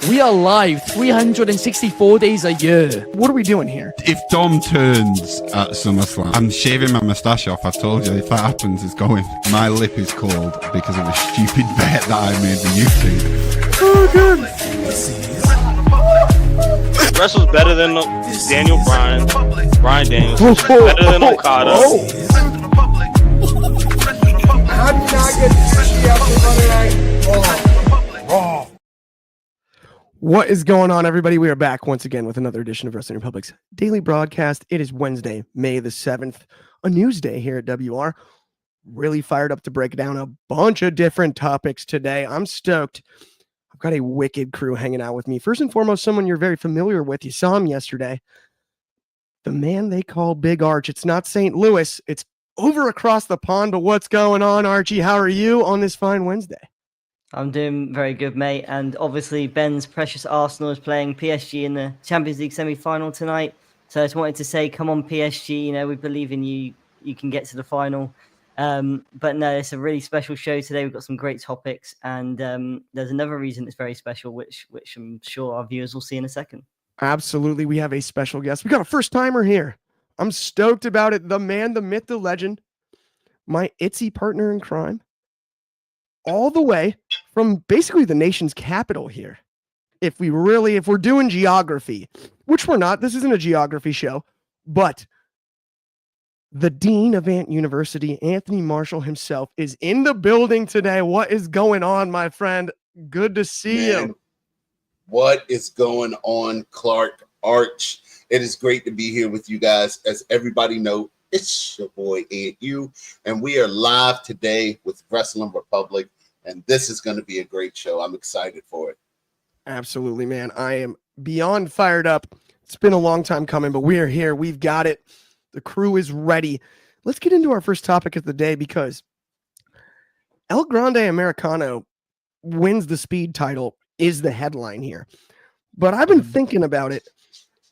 We are live 364 days a year. What are we doing here? If Dom turns at SummerSlam, I'm shaving my moustache off. I've told you, if that happens, it's going. My lip is cold because of a stupid bet that I made with YouTube. Oh, good. Wrestle's better than Daniel Bryan. Bryan Daniels. Better than Okada. How did not get fishy after Monday Night Raw? What is going on, everybody? We are back once again with another edition of Wrestling Republic's daily broadcast. It is Wednesday, May the 7th, a news day here at WR. Really fired up to break down a bunch of different topics today. I'm stoked. I've got a wicked crew hanging out with me. First and foremost, someone you're very familiar with. You saw him yesterday. The man they call Big Arch. It's not St. Louis. It's over across the pond. But what's going on, Archie? How are you on this fine Wednesday? I'm doing very good, mate. And obviously, Ben's precious Arsenal is playing PSG in the Champions League semi-final tonight. So I just wanted to say, come on, PSG. You know, we believe in you. You can get to the final. But no, it's a really special show today. We've got some great topics. And there's another reason it's very special, which I'm sure our viewers will see in a second. Absolutely. We have a special guest. We got a first-timer here. I'm stoked about it. The man, the myth, the legend. My itsy partner in crime. All the way from basically the nation's capital here. If we're doing geography, which we're not, this isn't a geography show, but the Dean of Ant University, Anthony Marshall himself, is in the building today. What is going on, my friend? Good to see you. What is going on, Clark Arch? It is great to be here with you guys. As everybody knows, it's your boy Ant U, and we are live today with Wrestling Republic. And this is going to be a great show. I'm excited for it. Absolutely, man. I am beyond fired up. It's been a long time coming, but we're here. We've got it. The crew is ready. Let's get into our first topic of the day because El Grande Americano wins the speed title is the headline here. But I've been thinking about it.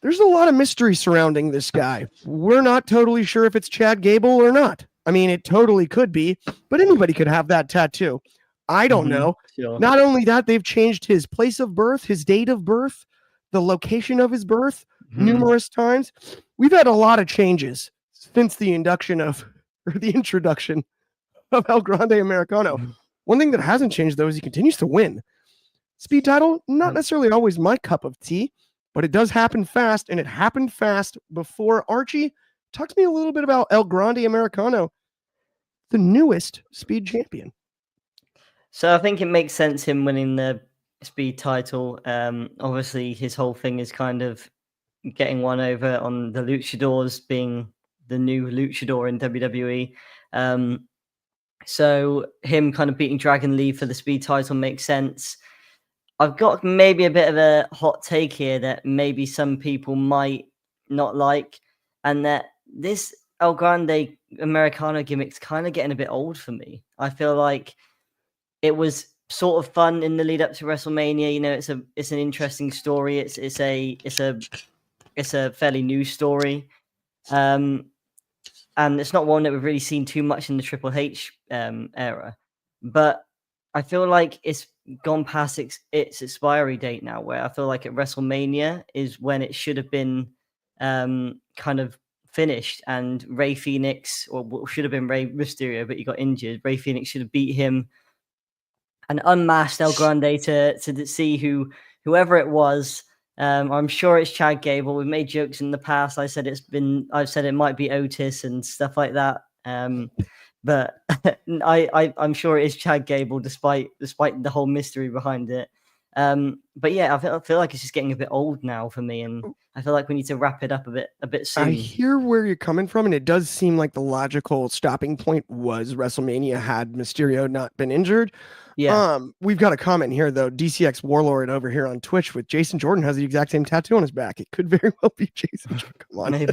There's a lot of mystery surrounding this guy. We're not totally sure if it's Chad Gable or not. I mean, it totally could be, but anybody could have that tattoo. I don't know. Sure. Not only that, they've changed his place of birth, his date of birth, the location of his birth numerous times. We've had a lot of changes since the introduction of El Grande Americano. One thing that hasn't changed, though, is he continues to win. Speed title, not necessarily always my cup of tea, but it does happen fast, and it happened fast before. Archie, talk to me a little bit about El Grande Americano, the newest speed champion. So I think it makes sense him winning the speed title. Obviously, his whole thing is kind of getting one over on the luchadors, being the new luchador in WWE. So him kind of beating Dragon Lee for the speed title makes sense. I've got maybe a bit of a hot take here that maybe some people might not like, and that this El Grande Americano gimmick's kind of getting a bit old for me. I feel like it was sort of fun in the lead up to WrestleMania. You know, it's an interesting story. It's a fairly new story, and it's not one that we've really seen too much in the Triple H era. But I feel like it's gone past its expiry date now. Where I feel like at WrestleMania is when it should have been kind of finished, and Rey Fenix, or what should have been Rey Mysterio, but he got injured. Rey Fenix should have beat him and unmasked El Grande to see whoever it was. I'm sure it's Chad Gable. We've made jokes in the past. I've said it might be Otis and stuff like that. But I'm sure it is Chad Gable, despite the whole mystery behind it. But yeah, I feel like it's just getting a bit old now for me, and I feel like we need to wrap it up a bit soon. I hear where you're coming from, and it does seem like the logical stopping point was WrestleMania had Mysterio not been injured. Yeah. We've got a comment here though. DCX Warlord over here on Twitch with Jason Jordan has the exact same tattoo on his back. It could very well be Jason. Come on. Maybe.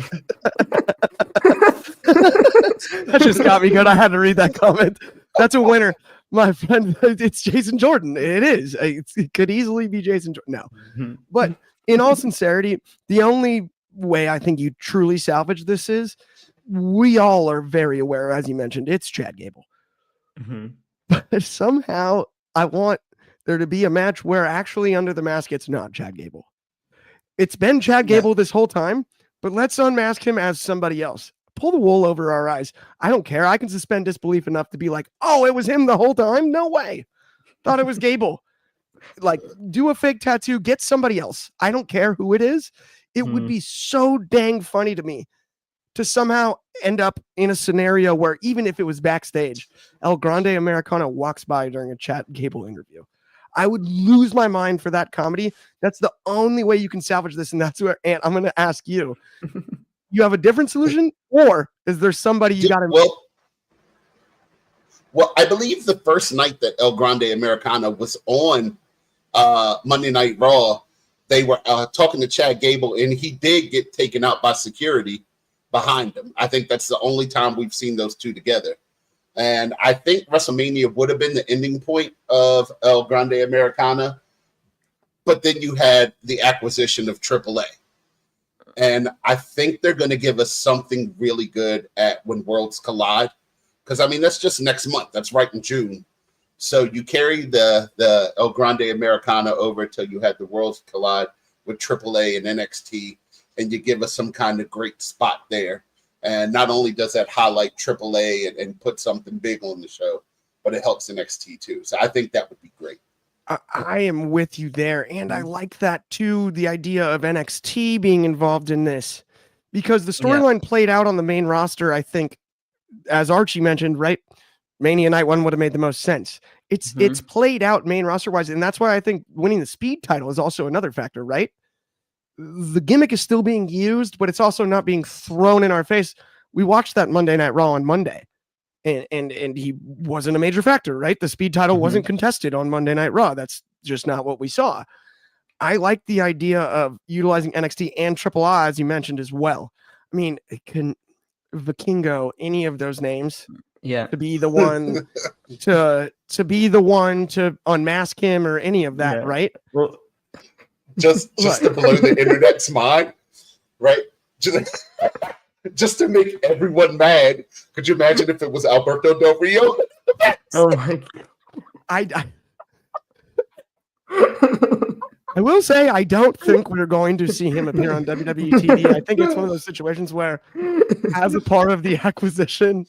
That just got me good. I had to read that comment. That's a winner, my friend. It's Jason Jordan. It is. It could easily be Jason Jordan. No, but in all sincerity, the only way I think you truly salvage this is we all are very aware, as you mentioned, it's Chad Gable. But somehow I want there to be a match where actually under the mask it's not Chad Gable. It's been Chad Gable this whole time, but let's unmask him as somebody else. Pull the wool over our eyes. I don't care. I can suspend disbelief enough to be like, oh, it was him the whole time? No way. Thought it was Gable. Like, do a fake tattoo, get somebody else. I don't care who it is. It would be so dang funny to me to somehow end up in a scenario where even if it was backstage, El Grande Americano walks by during a Chad Gable interview. I would lose my mind for that comedy. That's the only way you can salvage this. And that's where, Ant, I'm going to ask you, you have a different solution, or is there somebody you got to... Well, I believe the first night that El Grande Americano was on Monday Night Raw, they were talking to Chad Gable, and he did get taken out by security behind him. I think that's the only time we've seen those two together. And I think WrestleMania would have been the ending point of El Grande Americana, but then you had the acquisition of AAA. And I think they're going to give us something really good at When Worlds Collide. Because, I mean, that's just next month. That's right in June. So you carry the El Grande Americana over till you had the Worlds Collide with AAA and NXT, and you give us some kind of great spot there. And not only does that highlight AAA and put something big on the show, but it helps NXT too. So I think that would be great. I am with you there. And I like that too, the idea of NXT being involved in this, because the storyline played out on the main roster, I think, as Archie mentioned, right? Mania Night 1 would have made the most sense. It's played out main roster wise. And that's why I think winning the Speed title is also another factor, right? The gimmick is still being used, but it's also not being thrown in our face. We watched that Monday Night Raw on Monday, and he wasn't a major factor, right? The Speed title wasn't contested on Monday Night Raw. That's just not what we saw. I like the idea of utilizing NXT and AAA, as you mentioned, as well. I mean, it can Vikingo, any of those names, to be the one to be the one to unmask him or any of that, right? Well, just to blow the internet's mind, right? Just to make everyone mad. Could you imagine if it was Alberto Del Rio? Oh my God. I will say I don't think we're going to see him appear on WWE TV. I think it's one of those situations where, as a part of the acquisition,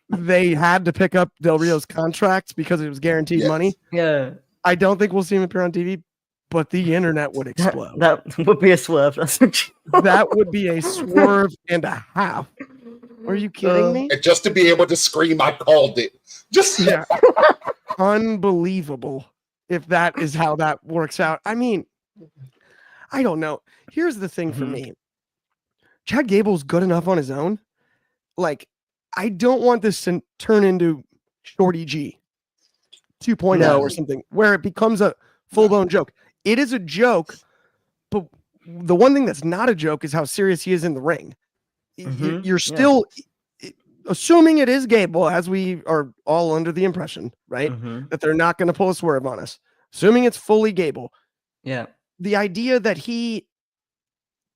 they had to pick up Del Rio's contract because it was guaranteed money. Yeah. I don't think we'll see him appear on TV, but the internet would explode. That would be a swerve. That would be a swerve and a half. Are you kidding me? And just to be able to scream, I called it. Unbelievable. If that is how that works out. I mean, I don't know. Here's the thing for me. Chad Gable's good enough on his own. Like, I don't want this to turn into Shorty G 2.0 or something where it becomes a full-blown joke. It is a joke, but the one thing that's not a joke is how serious he is in the ring. You're still assuming it is Gable, as we are all under the impression, right? That they're not going to pull a swerve on us. Assuming it's fully Gable. Yeah. The idea that he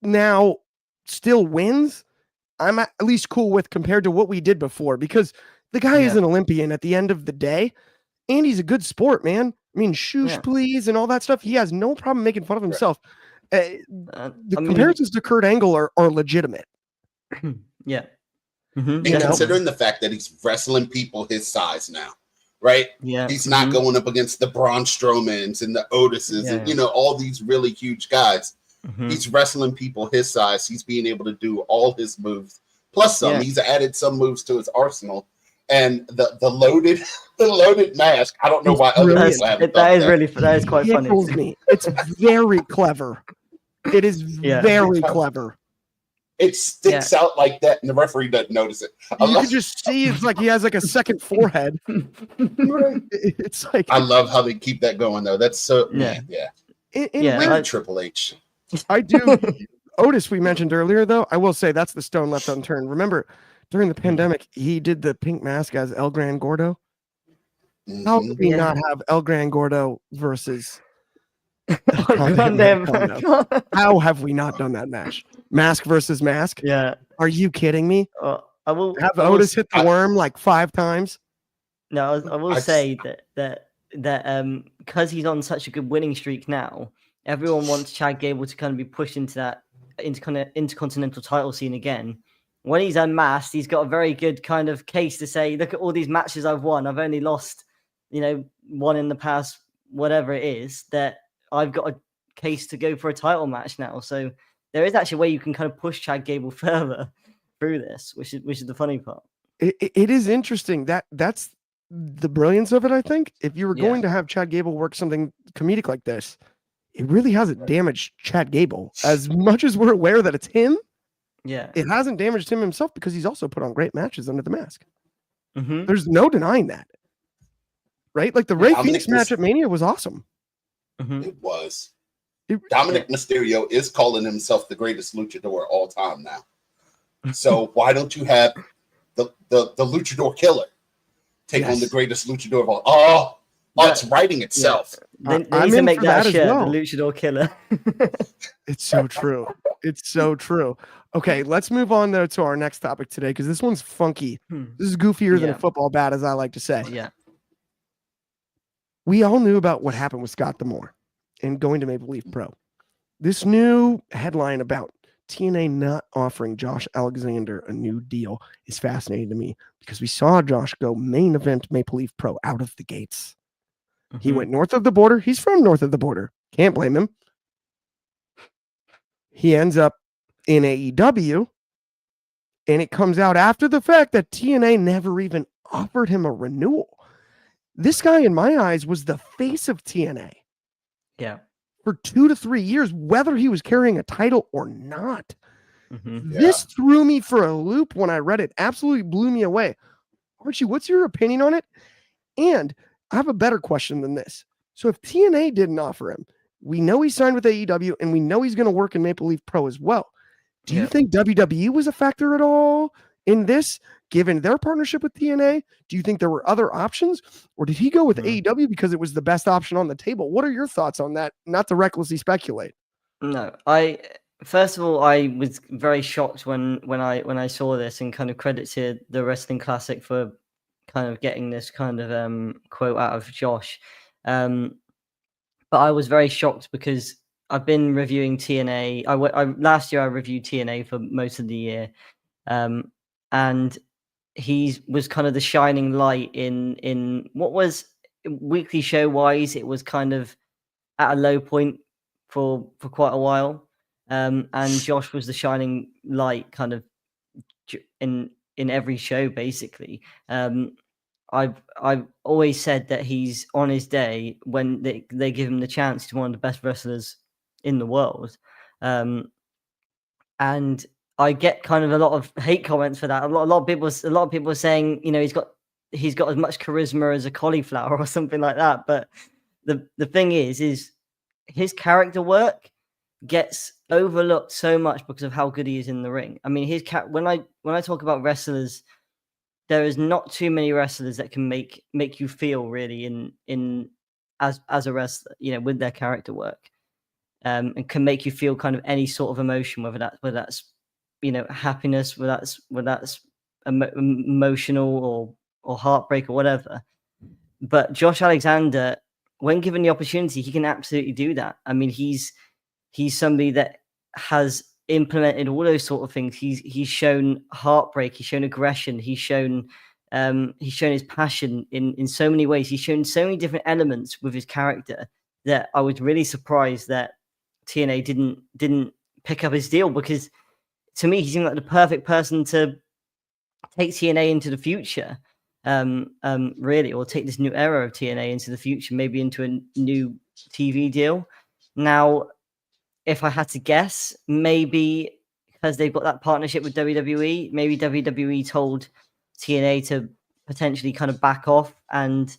now still wins, I'm at least cool with compared to what we did before, because the guy is an Olympian at the end of the day, and he's a good sport, man. I mean, shoosh, please, and all that stuff. He has no problem making fun of himself. The comparisons to Kurt Angle are legitimate. Yeah. And considering the fact that he's wrestling people his size now, right? Yeah. He's not going up against the Braun Strowmans and the Otises and, all these really huge guys. He's wrestling people his size. He's being able to do all his moves, plus some. He's added some moves to his arsenal. And the loaded mask. I don't know why other people haven't done that. That is quite funny. Me. It's very clever. It is very clever. It sticks out like that, and the referee doesn't notice it. You can just see it's like he has like a second forehead. It's like, I love how they keep that going though. That's so in Triple H. I do. Otis, we mentioned earlier though. I will say that's the stone left unturned. Remember, during the pandemic, he did the pink mask as El Gran Gordo. How could we not have El Gran Gordo versus How have we not done that match? Mask versus mask? Yeah. Are you kidding me? I will Otis hit the worm like 5 times. No, I will say that that because he's on such a good winning streak now, everyone wants Chad Gable to kind of be pushed into that intercontinental title scene again. When he's unmasked, he's got a very good kind of case to say, look at all these matches I've won. I've only lost, one in the past, whatever it is, that I've got a case to go for a title match now. So there is actually a way you can kind of push Chad Gable further through this, which is the funny part. It is interesting. That's the brilliance of it, I think. If you were going to have Chad Gable work something comedic like this, it really hasn't damaged Chad Gable. As much as we're aware that it's him, it hasn't damaged him himself because he's also put on great matches under the mask. Mm-hmm. There's no denying that. Right? Like the Ray Phoenix match at Mania was awesome. Mm-hmm. It was. Dominic Mysterio is calling himself the greatest luchador of all time now. So why don't you have the luchador killer take on the greatest luchador of all? It's writing itself. They need to make that shirt, the luchador killer. It's so true. It's so true. Okay, let's move on though to our next topic today because this one's funky. This is goofier than a football bat, as I like to say. Yeah. We all knew about what happened with Scott D'Amore and going to Maple Leaf Pro. This new headline about TNA not offering Josh Alexander a new deal is fascinating to me because we saw Josh go main event Maple Leaf Pro out of the gates. He went north of the border. He's from north of the border. Can't blame him. He ends up in AEW, and it comes out after the fact that TNA never even offered him a renewal. This guy, in my eyes, was the face of TNA. Yeah. For 2 to 3 years, whether he was carrying a title or not. Mm-hmm. This threw me for a loop when I read it. Absolutely blew me away. Archie, what's your opinion on it? And I have a better question than this. So if TNA didn't offer him, we know he signed with AEW, and we know he's going to work in Maple Leaf Pro as well. Do you think WWE was a factor at all in this, given their partnership with TNA? Do you think there were other options, or did he go with AEW because it was the best option on the table? What are your thoughts on that? Not to recklessly speculate. No, first of all, I was very shocked when I saw this, and kind of credit to the Wrestling Classic for kind of getting this kind of quote out of Josh. But I was very shocked because I've been reviewing TNA. Last year I reviewed TNA for most of the year, and he was kind of the shining light in what was weekly show wise. It was kind of at a low point for quite a while, and Josh was the shining light kind of in every show basically. I've always said that he's on his day when they give him the chance to be one of the best wrestlers in the world. And I get kind of a lot of hate comments for that. A lot of people are saying, he's got as much charisma as a cauliflower or something like that. But the thing is his character work gets overlooked so much because of how good he is in the ring. I mean, when I talk about wrestlers, there is not too many wrestlers that can make you feel really in as a wrestler, with their character work, and can make you feel kind of any sort of emotion, whether that's happiness, whether that's emotional or heartbreak or whatever. But Josh Alexander, when given the opportunity, he can absolutely do that. I mean, he's somebody that has implemented all those sort of things. He's shown heartbreak, he's shown aggression, he's shown his passion in so many ways. He's shown so many different elements with his character that I was really surprised that TNA didn't pick up his deal, because to me he seemed like the perfect person to take TNA into the future, really, or take this new era of TNA into the future, maybe into a new TV deal. Now, if I had to guess, maybe because they've got that partnership with WWE, maybe WWE told TNA to potentially kind of back off and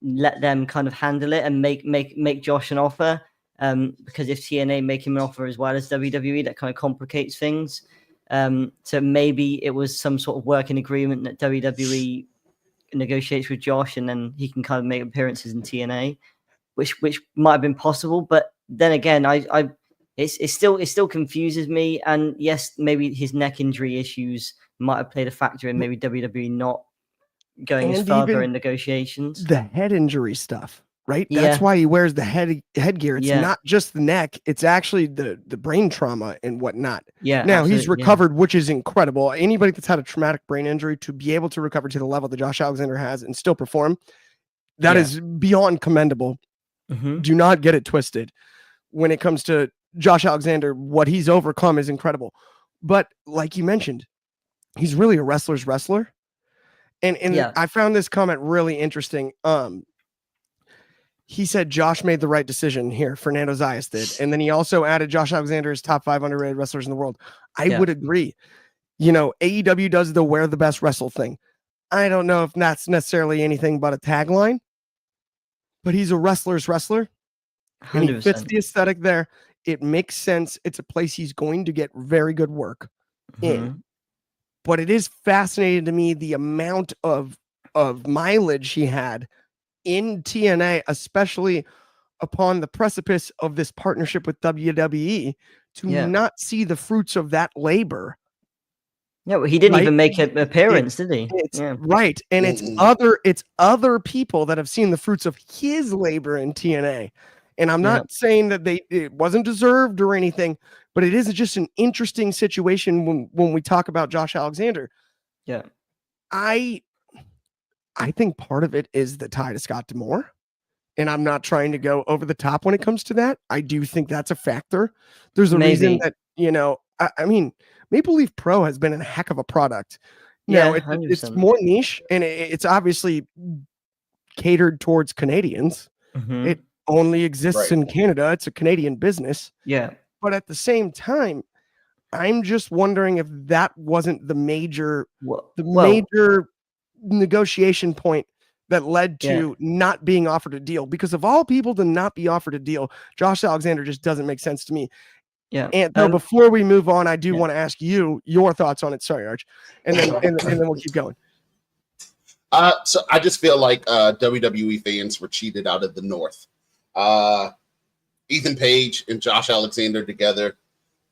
let them kind of handle it and make Josh an offer. Because if TNA make him an offer as well as WWE, that kind of complicates things. So maybe it was some sort of working agreement that WWE negotiates with Josh, and then he can kind of make appearances in TNA, which might have been possible. But then again, it still confuses me. And yes, maybe his neck injury issues might have played a factor in maybe WWE not going as And further even in negotiations. the head injury stuff, right? Yeah. That's why he wears the headgear. It's Yeah. not just the neck, it's actually the brain trauma and whatnot. Yeah. Now he's absolutely, recovered, which is incredible. Anybody that's had a traumatic brain injury to be able to recover to the level that Josh Alexander has and still perform, that is beyond commendable. Mhm. Do not get it twisted. When it comes to Josh Alexander, what he's overcome is incredible. But like you mentioned, he's really a wrestler's wrestler. And Yeah. I found this comment really interesting. He said Josh made the right decision here. Fernando Zayas did. And then he also added Josh Alexander as top 5 underrated wrestlers in the world. I Yeah. would agree. You know, AEW does the wear the best wrestle thing. I don't know if that's necessarily anything but a tagline, but he's a wrestler's wrestler. And he fits 100%. the aesthetic there. It makes sense. It's a place he's going to get very good work in. Mhm. But it is fascinating to me the amount of mileage he had in TNA, especially upon the precipice of this partnership with WWE, to Yeah. not see the fruits of that labor. Yeah, well, he didn't Right? even make an appearance, did he? It's Yeah. right. And it's other people that have seen the fruits of his labor in TNA. And I'm not saying that it wasn't deserved or anything, but it is just an interesting situation when we talk about Josh Alexander. Yeah. I think part of it is the tie to Scott D'Amore. And I'm not trying to go over the top when it comes to that. I do think that's a factor. There's a reason Maybe. that, you know, I mean, Maple Leaf Pro has been a heck of a product. Yeah, Now, it's 100%. more niche and it's obviously catered towards Canadians. Mhm. It only exists Right. in Canada. It's a Canadian business. Yeah. But at the same time, I'm just wondering if that wasn't the major Well, major negotiation point that led Yeah. to not being offered a deal. Because of all people to not be offered a deal, Josh Alexander just doesn't make sense to me. yeah. And though before we move on, I do Yeah. want to ask you your thoughts on it. Sorry, Arch. And then and then we'll keep going. So I just feel like WWE fans were cheated out of the North. Ethan Page and Josh Alexander together,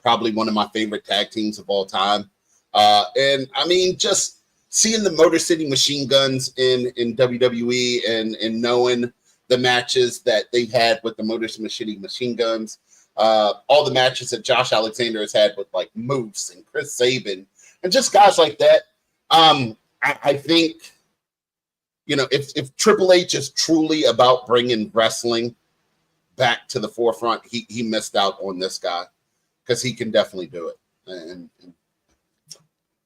probably one of my favorite tag teams of all time. And I mean, just seeing the Motor City Machine Guns in WWE and knowing the matches that they've had with the Motor City Machine Guns, all the matches that Josh Alexander has had with like Moose and Chris Sabin and just guys like that. I think, you know, if Triple H is truly about bringing wrestling back to the forefront, he missed out on this guy because he can definitely do it. And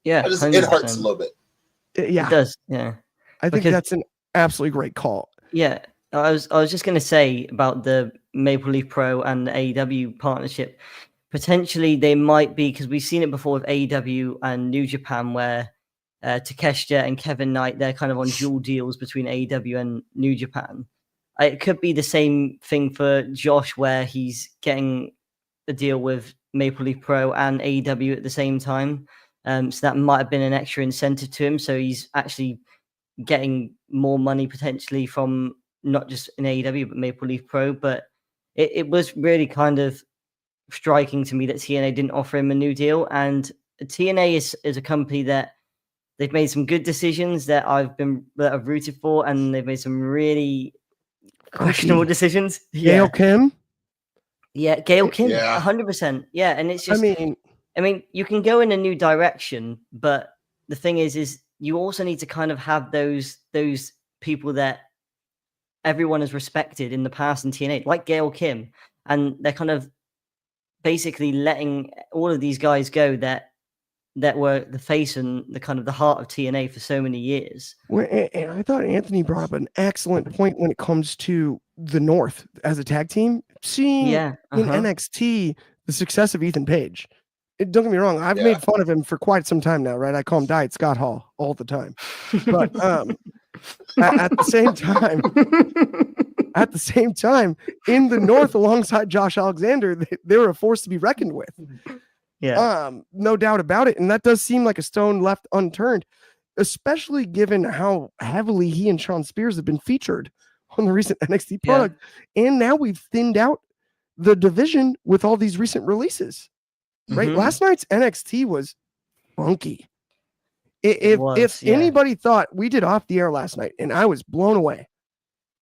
Yeah. it hurts a 100%. little bit. Yeah, It does. Yeah. I think because- that's an absolutely great call. Yeah. I was just going to say about the Maple Leaf Pro and the AEW partnership. Potentially, they might be, because we've seen it before with AEW and New Japan, where Takeshita and Kevin Knight, they're kind of on dual deals between AEW and New Japan. It could be the same thing for Josh, where he's getting a deal with Maple Leaf Pro and AEW at the same time. So that might have been an extra incentive to him. So he's actually getting more money potentially from not just in AEW, but Maple Leaf Pro. But it was really kind of striking to me that TNA didn't offer him a new deal. And TNA is a company that they've made some good decisions that I've rooted for, and they've made some really questionable decisions. Gail Kim. Yeah, Gail Kim, Yeah. 100%. Yeah, and it's just, I mean, you can go in a new direction, but the thing is you also need to kind of have those people that everyone has respected in the past in TNA, like Gail Kim, and they're kind of basically letting all of these guys go that were the face and the kind of the heart of TNA for so many years. And I thought Anthony brought up an excellent point when it comes to the North as a tag team. Seeing in NXT the success of Ethan Page. Don't get me wrong, I've made fun of him for quite some time now, right? I call him Diet Scott Hall all the time. But at the same time, in the North alongside Josh Alexander, they were a force to be reckoned with. Yeah. No doubt about it. And that does seem like a stone left unturned, especially given how heavily he and Sean Spears have been featured on the recent NXT product. And now we've thinned out the division with all these recent releases. Right? Last night's NXT was funky. If yeah. anybody thought we did off the air last night, and I was blown away.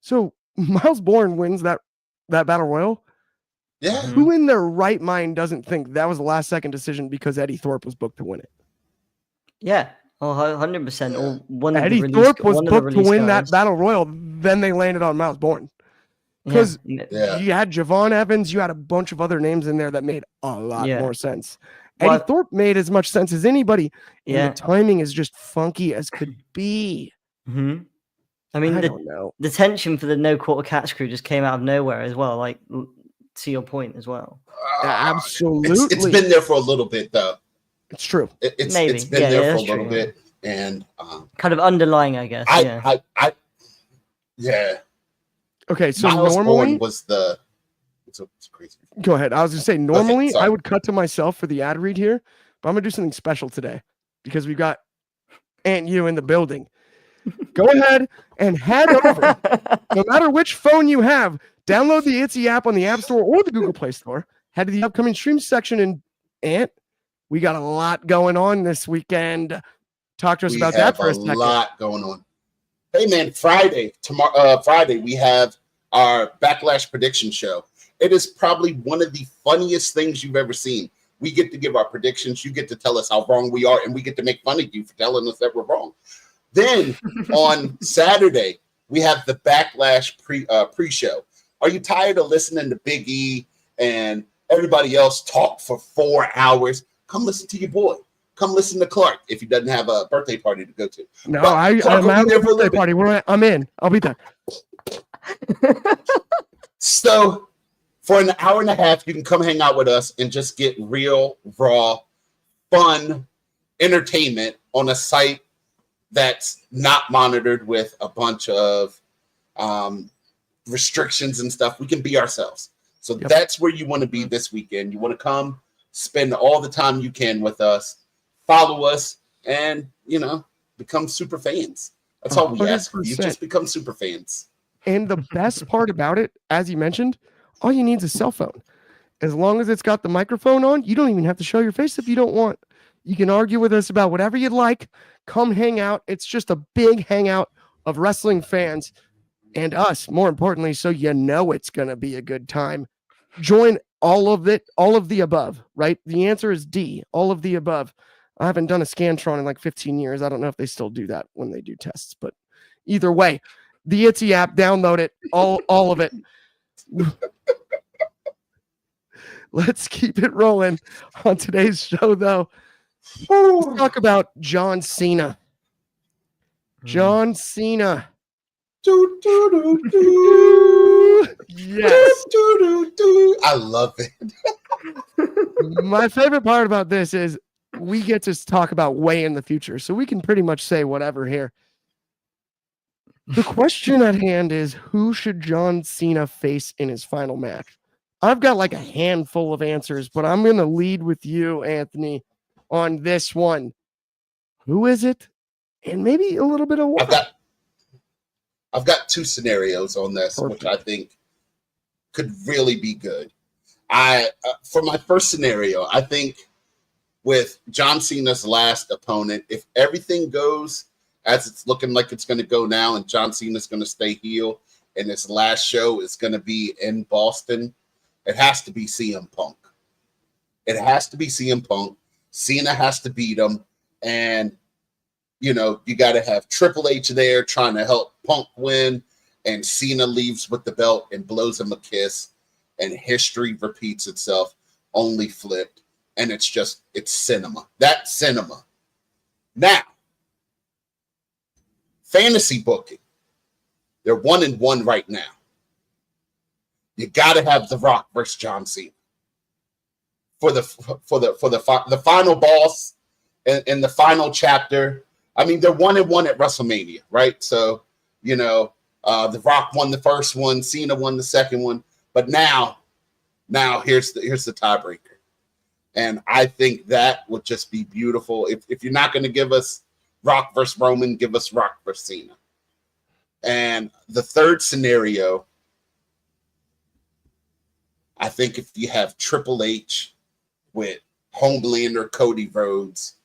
So Miles Bourne wins that battle royal. Yeah. Mhm. Who in their right mind doesn't think that was a last second decision because Eddie Thorpe was booked to win it? Yeah. Oh, 100%. Or one of the Eddie release, Thorpe was one of the booked to release win that guys. battle royal. Then they landed on Miles Bourne. Because Yeah. you had Javon Evans, you had a bunch of other names in there that made a lot Yeah. more sense. Well, Eddie Thorpe made as much sense as anybody, and Yeah. the timing is just funky as could be. hmm I mean, I the, don't know. the tension for the no quarter catch crew just came out of nowhere as well. Like, to your point as well. Absolutely. It's been there for a little bit, though. It's true. It's Maybe. been Yeah, there for a that's little true, bit, and Kind of underlying, I guess. Yeah. yeah. Okay, so Miles Bourne normally, was the. It's crazy. go ahead. I was going to say, normally sorry. I would cut to myself for the ad read here, but I'm going to do something special today because we've got Aunt You in the building. Go ahead and head over. No matter which phone you have, download the Itsy app on the App Store or the Google Play Store. Head to the upcoming stream section, and Aunt, we got a lot going on this weekend. Talk to us about that for a second. A lot going on. Hey man, Friday we have our Backlash prediction show. It is probably one of the funniest things you've ever seen. We get to give our predictions. You get to tell us how wrong we are, and we get to make fun of you for telling us that we're wrong. Then on Saturday, we have the Backlash pre-show. Are you tired of listening to Big E and everybody else talk for 4 hours? Come listen to your boy. Come listen to Clark if he doesn't have a birthday party to go to. No, But I'm Clark will at be there a for a little birthday bit. party. I'm in. I'll be there. So for an hour and a half, you can come hang out with us and just get real, raw, fun entertainment on a site that's not monitored with a bunch of restrictions and stuff. We can be ourselves. So that's where you want to be this weekend. You want to come, spend all the time you can with us, follow us, and, become super fans. That's all we ask for you. 100%. Just become super fans. And the best part about it, as you mentioned, all you need is a cell phone. As long as it's got the microphone on, you don't even have to show your face if you don't want. You can argue with us about whatever you'd like. Come hang out. It's just a big hangout of wrestling fans and us, more importantly, so you know it's going to be a good time. Join all of it, all of the above, right? The answer is D, all of the above. I haven't done a Scantron in like 15 years. I don't know if they still do that when they do tests, but either way, the Itsy app, download it, all of it. Let's keep it rolling on today's show, though. Let's talk about John Cena. John Cena. Do, do, do, do. Yes. Do, do, do. I love it. My favorite part about this is we get to talk about way in the future, so we can pretty much say whatever here. The question at hand is, who should John Cena face in his final match? I've got like a handful of answers, but I'm going to lead with you, Anthony, on this one. Who is it? And maybe a little bit of what? I've got two scenarios on this, Perfect. which I think could really be good. For my first scenario, I think with John Cena's last opponent, if everything goes as it's looking like it's going to go now, and John Cena's going to stay heel, and his last show is going to be in Boston, it has to be CM Punk. It has to be CM Punk. Cena has to beat him, and you got to have Triple H there trying to help Punk win, and Cena leaves with the belt and blows him a kiss, and history repeats itself, only flipped, and it's cinema. That's cinema. Now, fantasy booking, they're 1-1 right now. You got to have The Rock versus John Cena for the final boss and the final chapter. I mean, they're 1-1 at WrestleMania, right? So, The Rock won the first one, Cena won the second one, but now here's the tiebreaker, and I think that would just be beautiful. If you're not going to give us Rock versus Roman, give us Rock versus Cena. And the third scenario, I think if you have Triple H with Homelander, Cody Rhodes,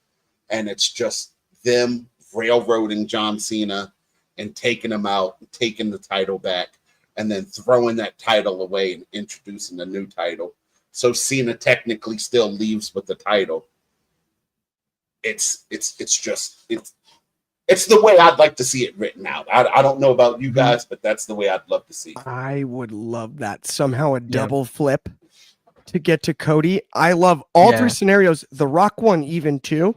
and it's just them railroading John Cena and taking him out, taking the title back, and then throwing that title away and introducing a new title. So Cena technically still leaves with the title. It's the way I'd like to see it written out. I don't know about you guys, but that's the way I'd love to see it. I would love that. Somehow a double flip to get to Cody. I love all three scenarios. The Rock one even too,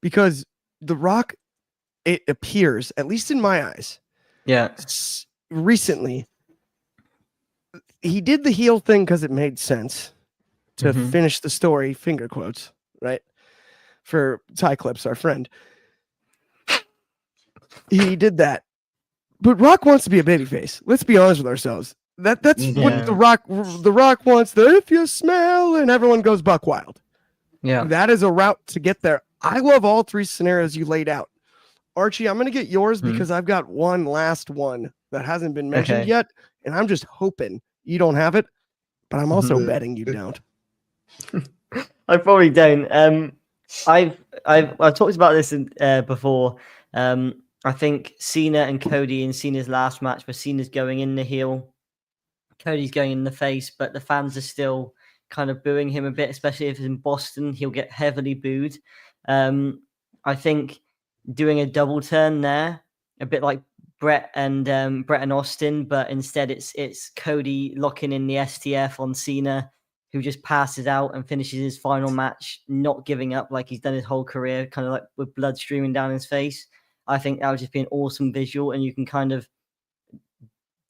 because The Rock, it appears, at least in my eyes, recently, he did the heel thing because it made sense to finish the story, finger quotes, right? For Ty Clips, our friend. He did that. But Rock wants to be a babyface. Let's be honest with ourselves. That's what the Rock wants. The if you smell, and everyone goes buck wild. Yeah. That is a route to get there. I love all three scenarios you laid out. Archie, I'm going to get yours because I've got one last one that hasn't been mentioned yet, and I'm just hoping you don't have it, but I'm also betting you don't. I probably don't. I've talked about this before. I think Cena and Cody in Cena's last match, where Cena's going in the heel, Cody's going in the face, but the fans are still kind of booing him a bit, especially if it's in Boston. He'll get heavily booed. I think doing a double turn there, a bit like Brett and Austin, but instead it's Cody locking in the STF on Cena, who just passes out and finishes his final match, not giving up like he's done his whole career, kind of like with blood streaming down his face. I think that would just be an awesome visual, and you can kind of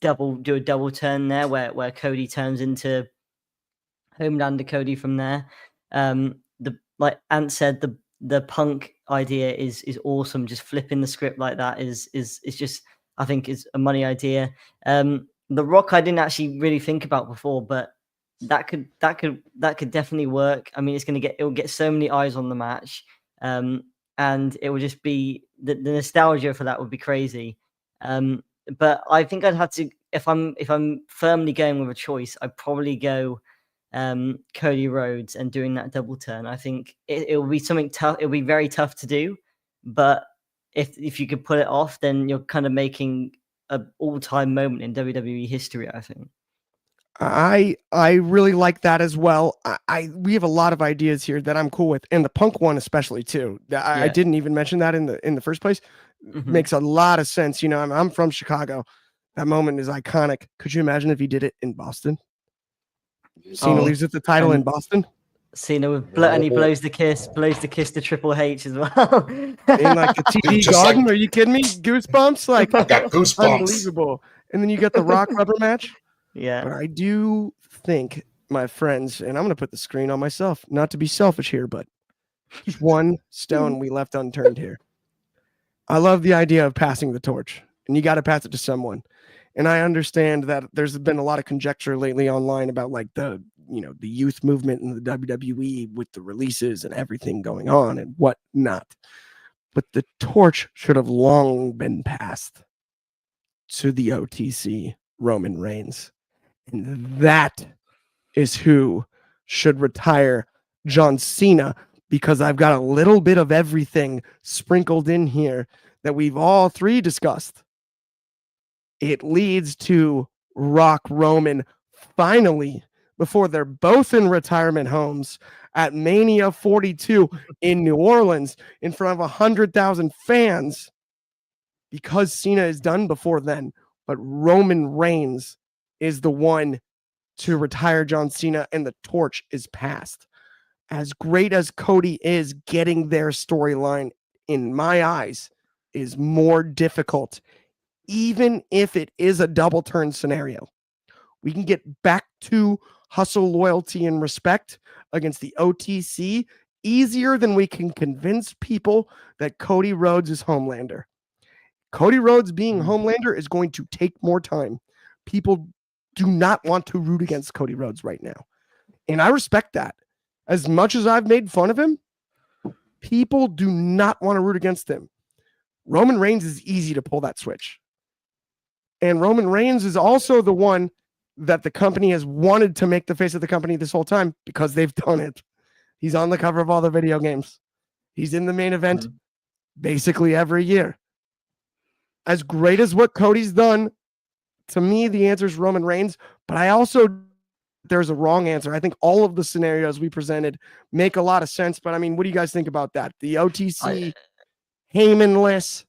do a double turn there where Cody turns into Homelander Cody from there. Like Ant said, the Punk idea is awesome. Just flipping the script like that is just, I think, is a money idea. The Rock I didn't actually really think about before, but that could definitely work. I mean, it will get so many eyes on the match, and it will just be the nostalgia for that would be crazy. But I think I'd have to, if I'm firmly going with a choice, I'd probably go Cody Rhodes and doing that double turn. I think it will be something tough. It'll be very tough to do, but if you could pull it off, then you're kind of making an all-time moment in WWE history, I think. I really like that as well. We have a lot of ideas here that I'm cool with, and the Punk one especially too. I didn't even mention that in the first place. Makes a lot of sense. You know, I'm from Chicago. That moment is iconic. Could you imagine if he did it in Boston? Cena leaves with the title in Boston. Cena and he blows the kiss to Triple H as well. In like the TD Garden, are you kidding me? Goosebumps, like I got goosebumps. Unbelievable. And then you get the Rock rubber match. Yeah. But I do think, my friends, and I'm going to put the screen on myself, not to be selfish here, but just one stone we left unturned here. I love the idea of passing the torch, and you got to pass it to someone. And I understand that there's been a lot of conjecture lately online about like the youth movement in the WWE with the releases and everything going on and whatnot. But the torch should have long been passed to the OTC, Roman Reigns. And that is who should retire John Cena, because I've got a little bit of everything sprinkled in here that we've all three discussed. It leads to Rock Roman finally, before they're both in retirement homes, at Mania 42 in New Orleans in front of 100,000 fans, because Cena is done before then. But Roman Reigns is the one to retire John Cena, and the torch is passed. As great as Cody is, getting their storyline, in my eyes, is more difficult, even if it is a double turn scenario. We can get back to hustle, loyalty, and respect against the OTC easier than we can convince people that Cody Rhodes is Homelander. Cody Rhodes being Homelander is going to take more time. People do not want to root against Cody Rhodes right now. And I respect that. As much as I've made fun of him, people do not want to root against him. Roman Reigns is easy to pull that switch. And Roman Reigns is also the one that the company has wanted to make the face of the company this whole time, because they've done it. He's on the cover of all the video games. He's in the main event basically every year. As great as what Cody's done, to me, the answer is Roman Reigns. But I also, there's a wrong answer. I think all of the scenarios we presented make a lot of sense. But I mean, what do you guys think about that? The OTC, Heyman-less.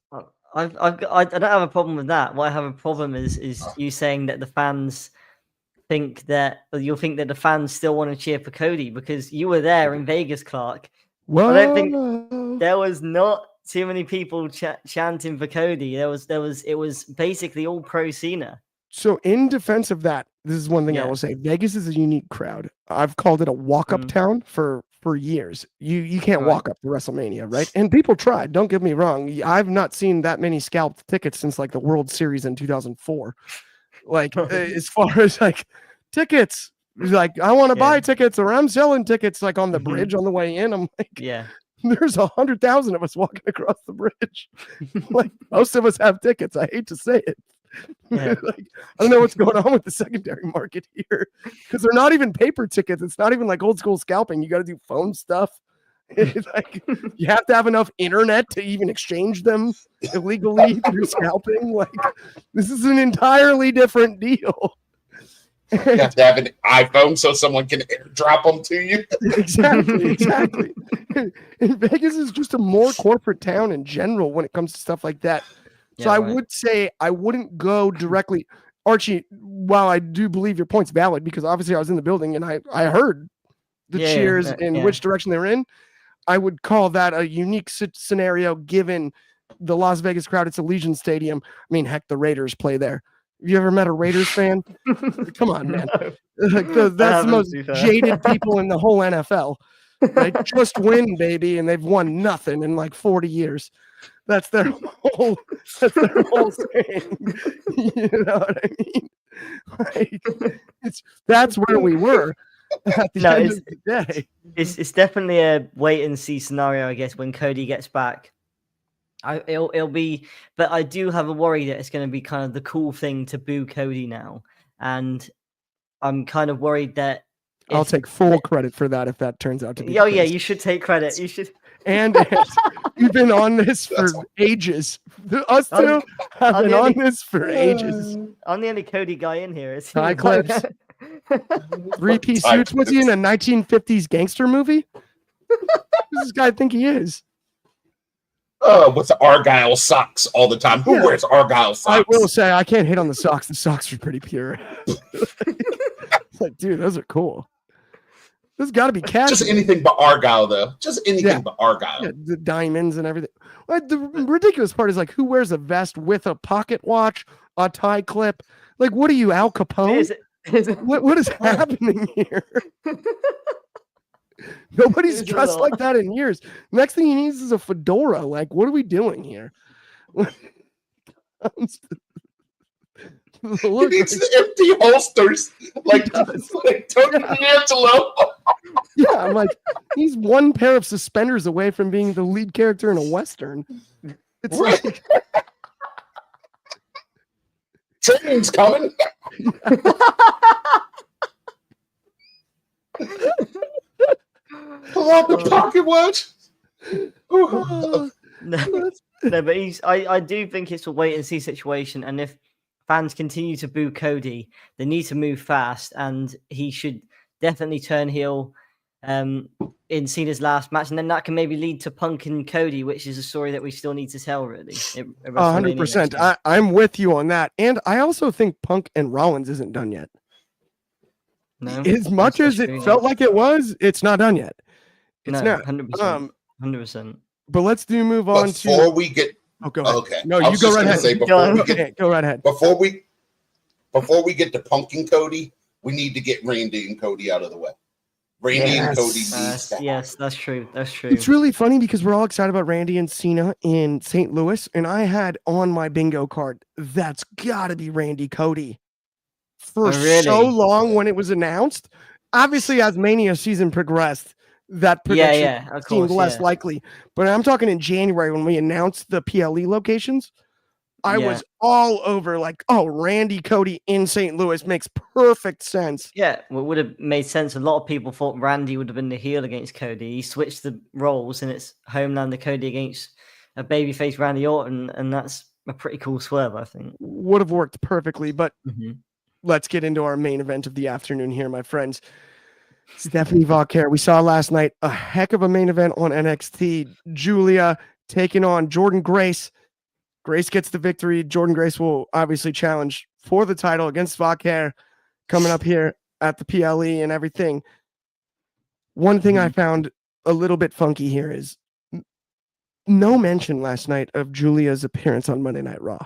I don't have a problem with that. What I have a problem is you saying that the fans think that, or you'll think that the fans still want to cheer for Cody because you were there in Vegas, Clark. Whoa. I don't think there was not too many people chanting for Cody. It was basically all pro Cena. So in defense of that, this is one thing I Yeah. will say. Vegas is a unique crowd. I've called it a walk-up town for years. You can't walk up to WrestleMania, right? And people tried. Don't get me wrong. I've not seen that many scalped tickets since like the World Series in 2004. Like as far as like tickets, like I want to buy tickets or I'm selling tickets like on the bridge on the way in. I'm like, Yeah. there's 100,000 of us walking across the bridge. Like most of us have tickets. I hate to say it. Yeah. Like, I don't know what's going on with the secondary market here because they're not even paper tickets. It's not even like old school scalping. You got to do phone stuff. It's like you have to have enough internet to even exchange them illegally through scalping. Like this is an entirely different deal. You have to have an iPhone so someone can drop them to you. Exactly. And Vegas is just a more corporate town in general when it comes to stuff like that. So I would say I wouldn't go directly. Archie, while I do believe your point's valid, because obviously I was in the building and I heard the cheers in which direction they're in, I would call that a unique scenario given the Las Vegas crowd. It's Allegiant Stadium. I mean, heck, the Raiders play there. Have you ever met a Raiders fan? Come on, man. Like that's the most jaded people in the whole NFL. Right? Just win, baby, and they've won nothing in like 40 years. That's their whole saying. You know what I mean? Like, that's where we were at the end of the day. It's definitely a wait and see scenario, I guess, when Cody gets back. It'll be, but I do have a worry that it's going to be kind of the cool thing to boo Cody now, and I'm kind of worried that I'll take full credit for that if that turns out to be. Oh yeah, you should take credit. You should. And we've been on this for ages. Us two have been on this for ages. I'm the only Cody guy in here. High clips. Three-piece suits. Was he in a 1950s gangster movie? Who does this guy think he is? With the Argyle socks all the time. Who wears Argyle socks? I will say I can't hate on the socks. The socks are pretty pure. It's like, dude, those are cool. There's got to be cash. Just anything but Argyle, though. Just anything but Argyle. Yeah, the diamonds and everything. Like, the ridiculous part is like, who wears a vest with a pocket watch, a tie clip? Like, what are you, Al Capone? What is happening here? Nobody's dressed like that in years. Next thing he needs is a fedora. Like, what are we doing here? He needs the empty holsters, like Tony D'Angelo. Yeah, I'm like, he's one pair of suspenders away from being the lead character in a Western. It's like train's coming. Pull out the pocket watch. No, but I do think it's a wait and see situation, and if fans continue to boo Cody, they need to move fast, and he should definitely turn heel in Cena's last match, and then that can maybe lead to Punk and Cody, which is a story that we still need to tell, really. 100%. I'm with you on that, and I also think Punk and Rollins isn't done yet. No, as much as it felt like it was, it's not done yet. It's not 100%. 100%. But let's move on before we get. go ahead. Okay. No, you go right ahead. Go right ahead. Before we get to Punk and Cody, we need to get Randy and Cody out of the way. Randy and Cody yes, that's true. That's true. It's really funny because we're all excited about Randy and Cena in St. Louis, and I had on my bingo card that's got to be Randy Cody for so long when it was announced. Obviously, as Mania season progressed, that prediction seemed less likely. But I'm talking in January when we announced the PLE locations. I was all over like, oh, Randy Cody in St. Louis makes perfect sense. Yeah, well, it would have made sense. A lot of people thought Randy would have been the heel against Cody. He switched the roles, and it's Homelander Cody against a babyface Randy Orton, and that's a pretty cool swerve, I think. Would have worked perfectly, but Mhm. let's get into our main event of the afternoon here, my friends. Stephanie Valquer. We saw last night a heck of a main event on NXT. Julia taking on Jordan Grace. Grace gets the victory. Jordan Grace will obviously challenge for the title against Valquer coming up here at the PLE and everything. One thing I found a little bit funky here is no mention last night of Julia's appearance on Monday Night Raw.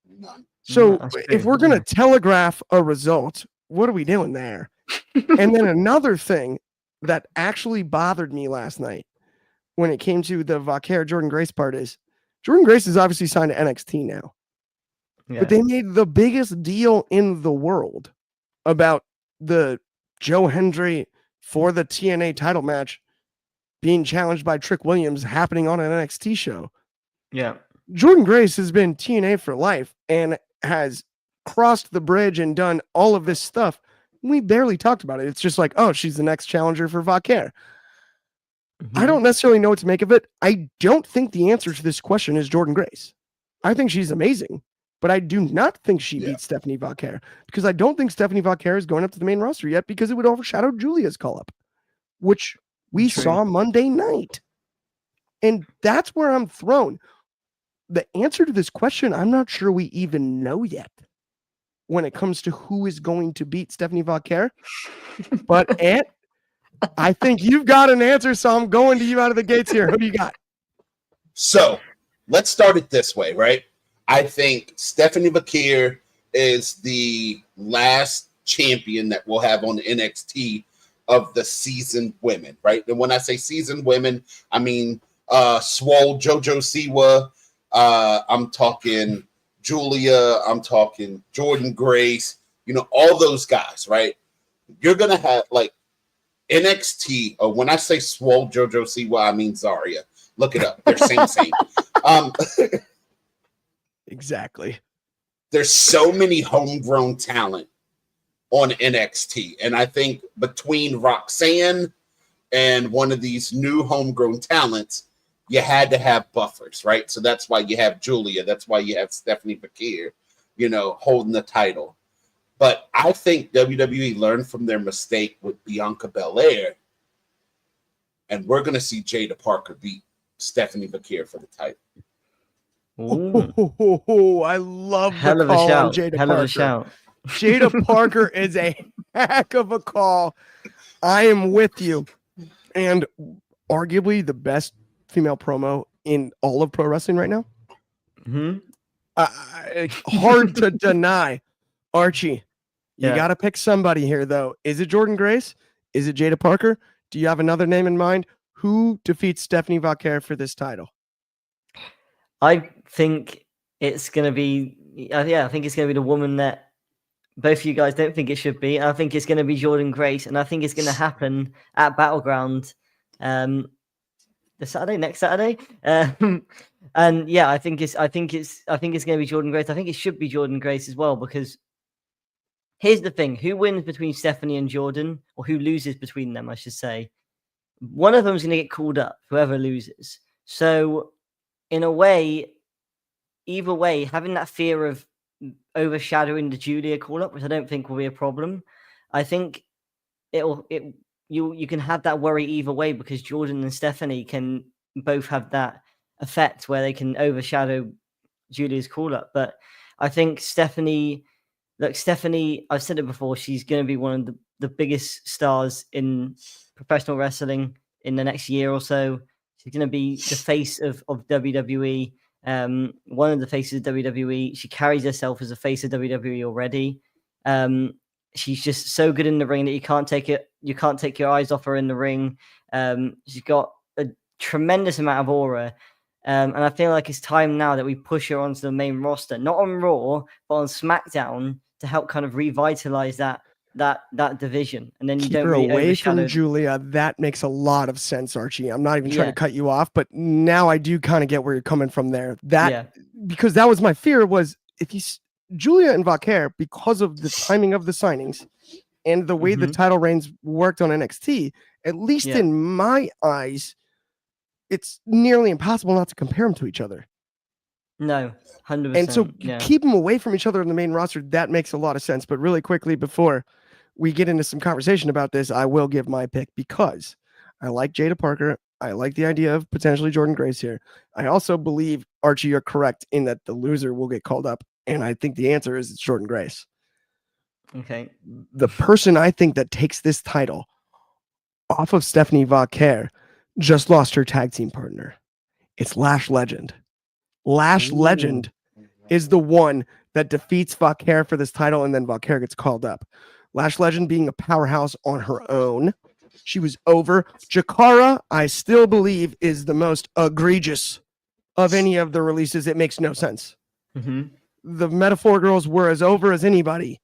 None. So That's if true, we're going yeah. to telegraph a result, what are we doing there? And then another thing that actually bothered me last night when it came to the Valquer Jordan Grace part is Jordan Grace is obviously signed to NXT now, Yeah. but they made the biggest deal in the world about the Joe Hendry for the TNA title match being challenged by Trick Williams happening on an NXT show. Yeah. Jordan Grace has been TNA for life and has crossed the bridge and done all of this stuff. We barely talked about it. It's just like, oh, she's the next challenger for Valquer. I don't necessarily know what to make of it. I don't think the answer to this question is Jordan Grace. I think she's amazing, but I do not think she beats Stephanie Valquer because I don't think Stephanie Valquer is going up to the main roster yet because it would overshadow Julia's call up, which we True. saw Monday night. And that's where I'm thrown. The answer to this question, I'm not sure we even know yet when it comes to who is going to beat Stephanie Valquer. But Ant, I think you've got an answer, so I'm going to you out of the gates here. Who do you got? So let's start it this way, right? I think Stephanie Valquer is the last champion that we'll have on NXT of the seasoned women, right? And when I say seasoned women, I mean Swole, JoJo Siwa, I'm talking Julia, I'm talking Jordan Grace, all those guys, right? You're going to have like NXT, or when I say Swole, JoJo Siwa, I mean Zarya. Look it up. They're same. Exactly. There's so many homegrown talent on NXT. And I think between Roxanne and one of these new homegrown talents, you had to have buffers, right? So that's why you have Julia. That's why you have Stephanie Valquer, holding the title. But I think WWE learned from their mistake with Bianca Belair. And we're going to see Jada Parker beat Stephanie Valquer for the title. Oh, I love Hell the of a call on shout. Jada Hell Parker. of a shout. Jada Parker is a heck of a call. I am with you. And arguably the best female promo in all of pro wrestling right now. Hard to deny. Archie, you got to pick somebody here, though. Is it Jordan Grace? Is it Jada Parker? Do you have another name in mind? Who defeats Stephanie Valquer for this title? I think it's going to be, I think it's going to be the woman that both of you guys don't think it should be. I think it's going to be Jordan Grace, and I think it's going to happen at Battleground next Saturday. And yeah, I think it's going to be Jordan Grace. I think it should be Jordan Grace as well, because here's the thing: who wins between Stephanie and Jordan, or who loses between them, I should say. One of them is going to get called up, whoever loses. So, in a way, either way, having that fear of overshadowing the Julia call-up, which I don't think will be a problem, I think you can have that worry either way, because Jordan and Stephanie can both have that effect where they can overshadow Julia's call-up. But I think Stephanie, I've said it before, she's going to be one of the biggest stars in professional wrestling in the next year or so. She's going to be the face of WWE, one of the faces of WWE. She carries herself as a face of WWE already. She's just so good in the ring that you can't take your eyes off her in the ring. She's got a tremendous amount of aura. And I feel like it's time now that we push her onto the main roster, not on Raw, but on SmackDown, to help kind of revitalize that division. And then you Keep don't her really away overshadow from Julia. That makes a lot of sense, Archie. I'm not even trying to cut you off, but now I do kind of get where you're coming from there. Because that was my fear, was if Julia and Valquer, because of the timing of the signings and the way the title reigns worked on NXT, at least in my eyes, it's nearly impossible not to compare them to each other. No, 100%. And so yeah. keep them away from each other in the main roster. That makes a lot of sense. But really quickly, before we get into some conversation about this, I will give my pick because I like Jada Parker. I like the idea of potentially Jordan Grace here. I also believe, Archie, you're correct in that the loser will get called up. And I think the answer is it's Jordan Grace. Okay. The person I think that takes this title off of Stephanie Vaquer just lost her tag team partner. It's Lash Legend. Lash Legend is the one that defeats Vaquer for this title, and then Vaquer gets called up. Lash Legend being a powerhouse on her own. She was over. Jakara, I still believe, is the most egregious of any of the releases. It makes no sense. Mm-hmm. The Metaphor Girls were as over as anybody.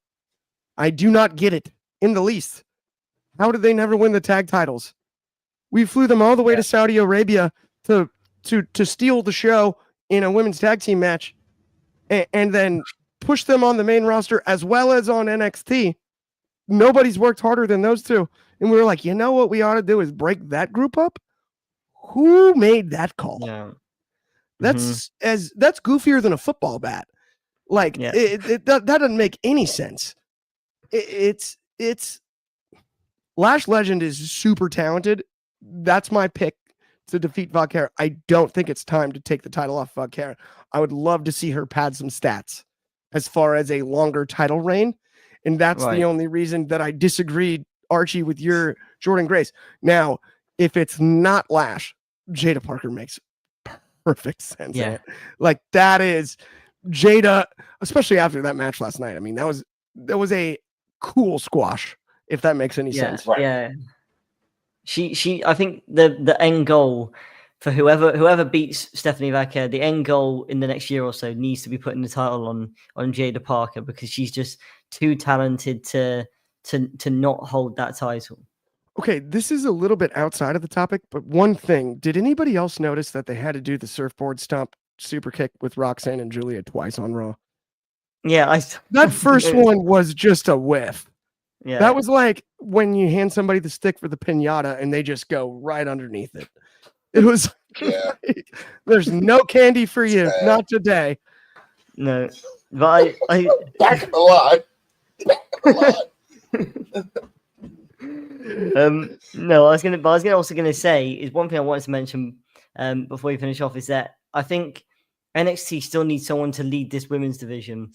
I do not get it in the least. How did they never win the tag titles? We flew them all the way to Saudi Arabia to steal the show in a women's tag team match and then push them on the main roster as well as on NXT. Nobody's worked harder than those two. And we were like, you know what we ought to do is break that group up? Who made that call? Yeah. That's goofier than a football bat. Like that doesn't make any sense. It's Lash Legend is super talented. That's my pick to defeat Vaquer. I don't think it's time to take the title off Vaquer. I would love to see her pad some stats as far as a longer title reign. And that's the only reason that I disagreed, Archie, with your Jordan Grace. Now, if it's not Lash, Jada Parker makes perfect sense. Yeah. Like that is Jada, especially after that match last night. I mean, that was a cool squash, if that makes any sense. Right. Yeah. She I think the end goal for whoever beats Stephanie Vaquer, the end goal in the next year or so needs to be putting the title on Jada Parker because she's just too talented to not hold that title. Okay, this is a little bit outside of the topic, but one thing, did anybody else notice that they had to do the surfboard stomp super kick with Roxanne and Julia twice on Raw? Yeah, that first one was just a whiff. Yeah. That was like when you hand somebody the stick for the piñata and they just go right underneath it. It was like, there's no candy for you, not today. No, but I back a lot. No, I was gonna say is one thing I wanted to mention before we finish off is that I think NXT still needs someone to lead this women's division,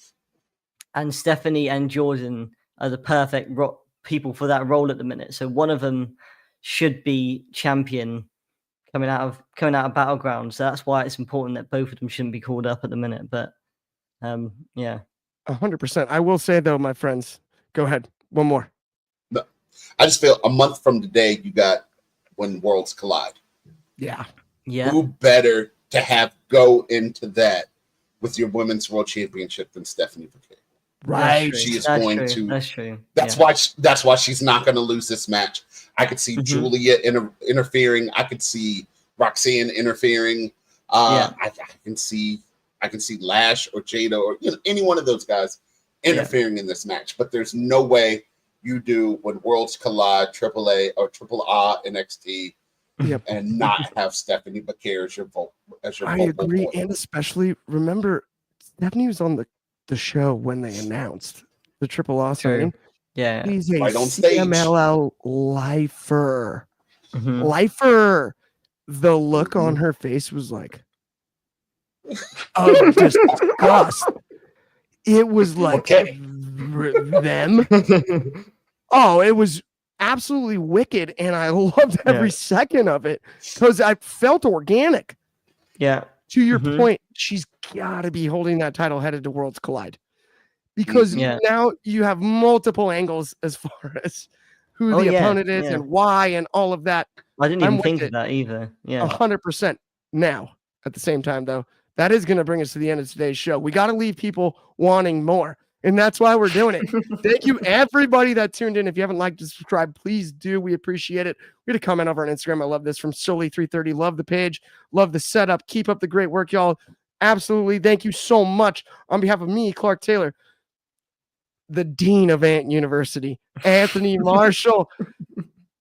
and Stephanie and Jordan are the perfect people for that role at the minute. So one of them should be champion coming out of Battleground. So that's why it's important that both of them shouldn't be called up at the minute. But yeah, 100%. I will say though, my friends, go ahead. One more. No, I just feel a month from today, you got When Worlds Collide. Yeah. Who better to have go into that with your women's world championship than Stephanie Vaquer? Right. She is going to. That's true. That's why she's not going to lose this match. I could see Julia interfering. I could see Roxanne interfering. I can see Lash or Jada or any one of those guys interfering in this match. But there's no way you do When Worlds Collide, AAA or AAA NXT, and not have Stephanie Vaquer as your vote. I agree, point. And especially remember Stephanie was on the show when they announced the AAA signing. Yeah, he's a right on stage. CMLL lifer. Lifer. The look on her face was like, oh, disgust. It was like them. Oh, it was absolutely wicked, and I loved every second of it because I felt organic. Yeah. To your point, she's got to be holding that title headed to Worlds Collide because now you have multiple angles as far as who the opponent is and why and all of that. I didn't even think of that either. Yeah, 100%. Now, at the same time, though, that is going to bring us to the end of today's show. We got to leave people wanting more, and that's why we're doing it. Thank you, everybody that tuned in. If you haven't liked and subscribed, please do. We appreciate it. We had a comment over on Instagram. I love this from Soli330. Love the page. Love the setup. Keep up the great work, y'all. Absolutely. Thank you so much. On behalf of me, Clark Taylor, the Dean of Ant University, Anthony Marshall,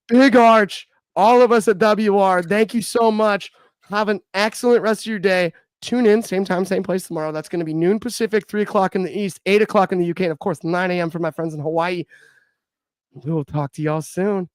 Big Arch, all of us at WR. Thank you so much. Have an excellent rest of your day. Tune in, same time, same place tomorrow. That's going to be noon Pacific, 3 o'clock in the East, 8 o'clock in the UK, and of course, 9 a.m. for my friends in Hawaii. We'll talk to y'all soon.